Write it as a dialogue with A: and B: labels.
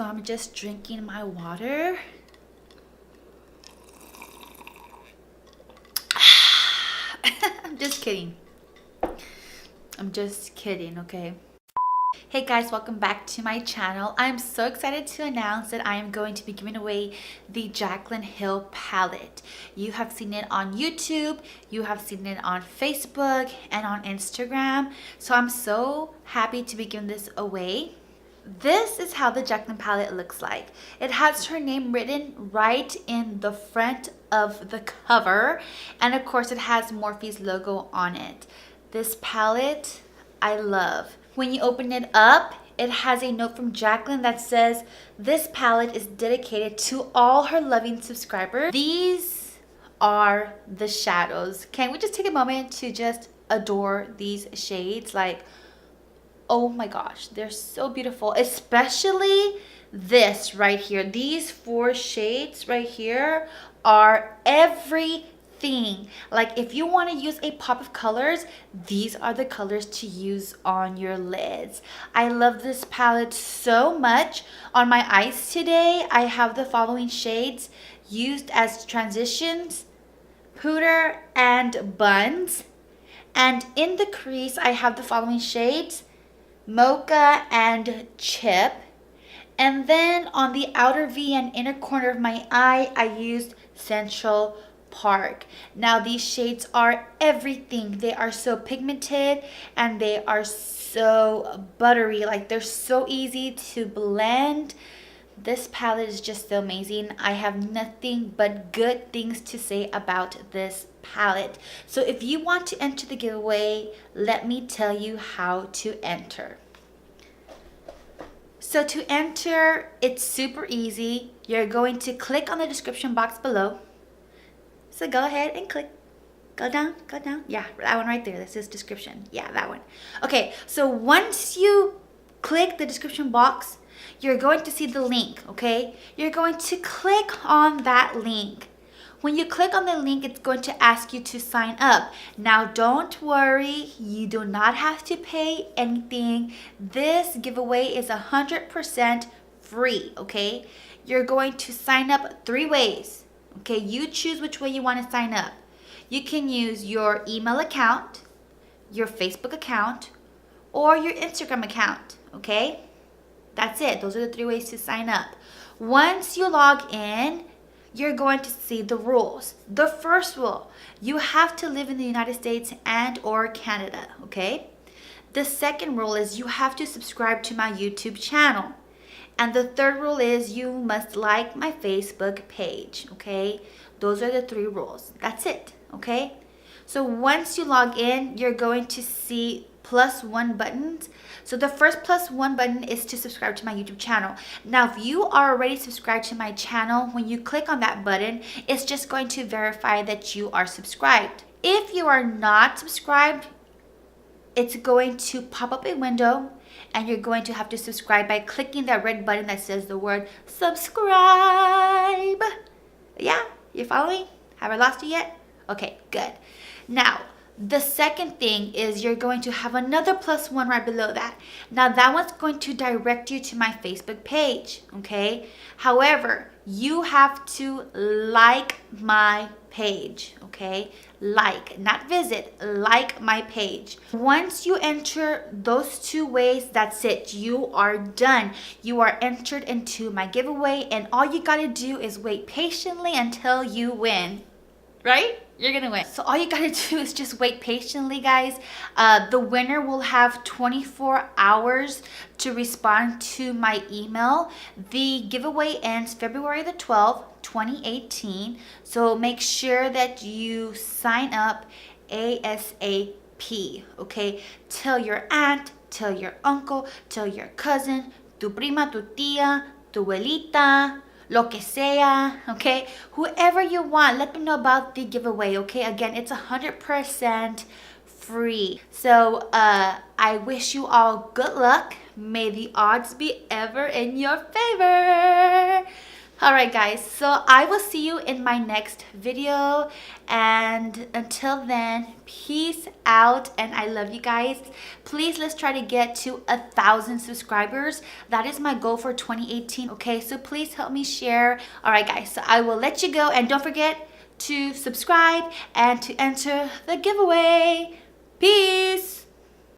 A: So I'm just drinking my water. I'm just kidding. I'm just kidding, okay? Hey guys, welcome back to my channel. I'm so excited to announce that I am going to be giving away the Jaclyn Hill palette. You have seen it on YouTube, you have seen it on Facebook and on Instagram. So I'm so happy to be giving this away. This is how the Jaclyn palette looks like. It has her name written right in the front of the cover, and of course it has Morphe's logo on it. This palette I love. When you open it up, it has a note from Jaclyn that says this palette is dedicated to all her loving subscribers. These are the shadows. Can we just take a moment to just adore these shades? Like, oh my gosh, they're so beautiful, especially this right here. These 4 shades right here are everything. Like, if you want to use a pop of colors, these are the colors to use on your lids. I love this palette so much. On my eyes today, I have the following shades used as transitions, pooter, and buns. And in the crease, I have the following shades: mocha and chip. And then on the outer V and inner corner of my eye, I used Central Park. Now these shades are everything. They are so pigmented and they are so buttery. Like, they're so easy to blend. This palette is just so amazing. I have nothing but good things to say about this palette. So if you want to enter the giveaway, let me tell you how to enter. So to enter, it's super easy. You're going to click on the description box below. So go ahead and click. Go down, go down. Yeah, that one right there. This is description. Yeah, that one. Okay, so once you click the description box, you're going to see the link, okay? You're going to click on that link. When you click on the link, it's going to ask you to sign up. Now, don't worry. You do not have to pay anything. This giveaway is 100% free, okay? You're going to sign up 3 ways, okay? You choose which way you want to sign up. You can use your email account, your Facebook account, or your Instagram account, okay? That's it. Those are the 3 ways to sign up. Once you log in, you're going to see the rules. The first rule, you have to live in the United States and or Canada, okay? The second rule is you have to subscribe to my YouTube channel. And the third rule is you must like my Facebook page, okay? Those are the 3 rules. That's it, okay? So once you log in, you're going to see +1 buttons. So the first +1 button is to subscribe to my YouTube channel. Now, if you are already subscribed to my channel, when you click on that button, it's just going to verify that you are subscribed. If you are not subscribed, it's going to pop up a window and you're going to have to subscribe by clicking that red button that says the word subscribe. Yeah, you following? Have I lost you yet? Okay, good. Now, the second thing is you're going to have another +1 right below that. Now that one's going to direct you to my Facebook page, okay? However, you have to like my page, okay? Like, not visit, like my page. Once you enter those 2 ways, that's it. You are done. You are entered into my giveaway, and all you gotta do is wait patiently until you win, right? You're gonna win. So all you gotta do is just wait patiently, guys. The winner will have 24 hours to respond to my email. The giveaway ends February the 12th, 2018. So make sure that you sign up ASAP, okay? Tell your aunt, tell your uncle, tell your cousin, tu prima, tu tía, tu abuelita, lo que sea, okay? Whoever you want, let them know about the giveaway, okay? Again, it's 100% free. So I wish you all good luck. May the odds be ever in your favor. Alright guys, so I will see you in my next video, and until then, peace out, and I love you guys. Please, let's try to get to 1,000 subscribers. That is my goal for 2018. Okay, so please help me share. Alright guys, so I will let you go, and don't forget to subscribe and to enter the giveaway. Peace.